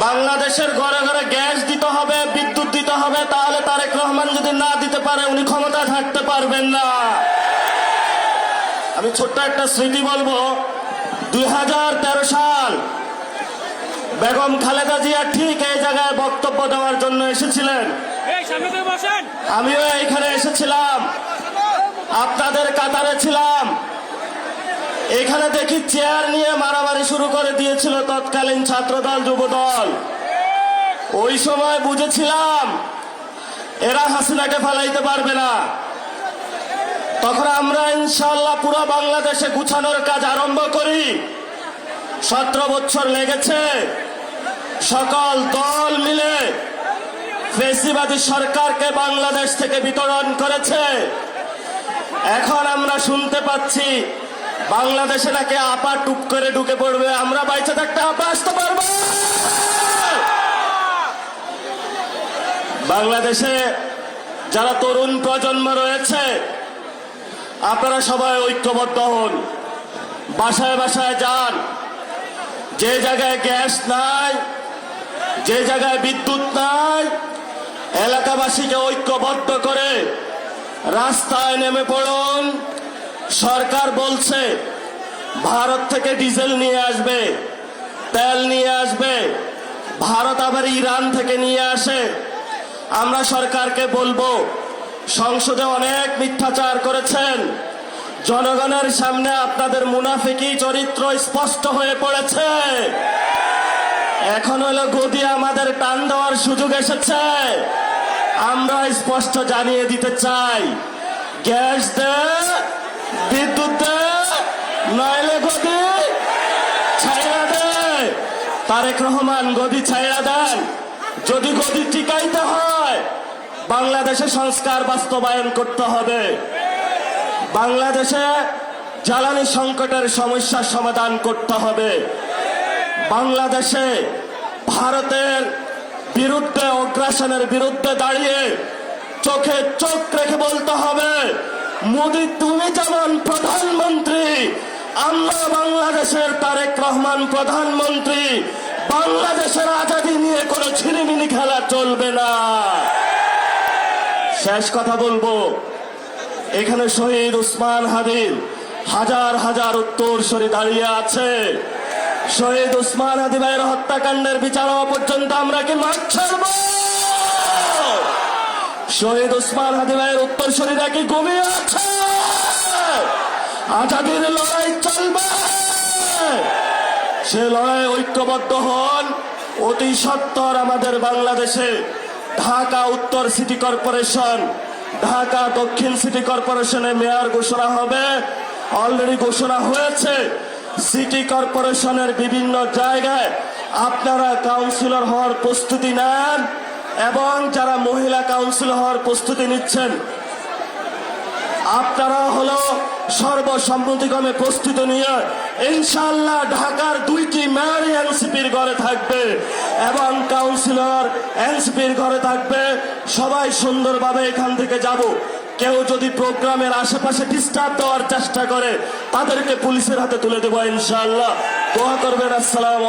বাংলাদেশের ঘরে ঘরে গ্যাস দিতে হবে, বিদ্যুৎ দিতে হবে, তাহলে তারেক রহমান যদি না দিতে পারে উনি ক্ষমতায় থাকতে পারবেন না। আমি ছোট্ট একটা স্মৃতি বলবো। 2013 সাল বেগম খালেদা জিয়া ঠিক এই জায়গায় বক্তব্য দেওয়ার জন্য এসেছিলেন। আমিও এখানে এসেছিলাম, আপনাদের কাতারে ছিলাম। এখানে দেখি চেয়ার নিয়ে মারামারি শুরু করে দিয়েছিল তৎকালীন ছাত্রদল যুবদল। ওই সময় বুঝেছিলাম এরা হাসিনাকে ফেলাইতে পারবে না। তখন আমরা ইনশাআল্লাহ পুরো বাংলাদেশে গুছানোর কাজ আরম্ভ করি। 17 বছর লেগেছে। সকল দল মিলে ফ্যাসিবাদী সরকারকে বাংলাদেশ থেকে বিতরণ করেছে। এখন আমরা শুনতে পাচ্ছি বাংলাদেশে নাকি আপা টুপ করে ঢুকে পড়বে। আমরা বাইচে থাকতে আপা আসতে পারবো? বাংলাদেশে যারা তরুণ প্রজন্ম রয়েছে, আপনারা সবাই ঐক্যবদ্ধ হন, বাসায় বাসায় যান। যে জায়গায় গ্যাস নাই, যে জায়গায় বিদ্যুৎ নাই, এলাকাবাসীকে ঐক্যবদ্ধ করে রাস্তায় নেমে পড়ুন। সরকার বলছে ভারত থেকে ডিজেল নিয়ে আসবে, তেল নিয়ে আসবে, ভারত আবার ইরান থেকে নিয়ে আসে। আমরা সরকারকে বলবো, সংসদে অনেক মিথ্যাচার করেছেন, জনগণের সামনে আপনাদের মুনাফিকি চরিত্র স্পষ্ট হয়ে পড়েছে। এখন হলো গদি আমাদের টান দেওয়ার সুযোগ এসেছে। আমরা স্পষ্ট জানিয়ে দিতে চাই, গ্যাস দে, বিদ্যুৎ দে, নইলে গদি ছাইড়া দে। তারেক রহমান গদি ছাইড়া দেন। যদি গদি টিকাইতে হয় বাংলাদেশে সংস্কার বাস্তবায়ন করতে হবে। বাংলাদেশে জ্বালানি সংকটের সমস্যার সমাধান করতে হবে। বাংলাদেশে ভারতের বিরুদ্ধে, অগ্রাসনের বিরুদ্ধে দাঁড়িয়ে চোখে চোখ রেখে বলতে হবে, মোদি তুমি যেমন প্রধানমন্ত্রী, আমরা বাংলাদেশের তারেক রহমান প্রধানমন্ত্রী। বাংলাদেশের আজাদী নিয়ে কোনো ছিনিমিনি খেলা চলবে না। শেষ কথা বলবো, এখানে শহীদ উসমান হাদির হাজার হাজার উত্তরসূরি দাঁড়িয়ে আছে। শহীদ উসমান হাদি ভাইয়ের হত্যাকাণ্ডের বিচার হওয়া পর্যন্ত আমরা কি মাঠ ছাড়ব? শহীদ উসমান হাদি ভাইয়ের উত্তরসূরিরা কি ঘুমিয়ে আছে? আজাদীর লড়াই চলবে। সে লড়াই ঐক্যবদ্ধ হন। অতি সত্বর আমাদের বাংলাদেশে ঢাকা উত্তর সিটি কর্পোরেশন, ঢাকা দক্ষিণ সিটি কর্পোরেশনে মেয়র ঘোষণা হবে। অলরেডি ঘোষণা হয়েছে। সিটি কর্পোরেশনের বিভিন্ন জায়গায় আপনারা কাউন্সিলর হওয়ার প্রস্তুতি নেন, এবং যারা মহিলা কাউন্সিলর হওয়ার প্রস্তুতি নিচ্ছেন আপনারা হলো সর্বসম্মতিক্রমে প্রস্তুতি নিয়ে ইনশাআল্লাহ ঢাকার 2টি মেয়র এনসিপির ঘরে থাকবে এবং কাউন্সিলর এনসিপির ঘরে থাকবে। সবাই সুন্দরভাবে এখান থেকে যাব। কেউ যদি প্রোগ্রামের আশেপাশে ডিস্টার্ব দেওয়ার চেষ্টা করে তাদেরকে পুলিশের হাতে তুলে দেবো ইনশাআল্লাহ। দোয়া করবেন। আসসালাম।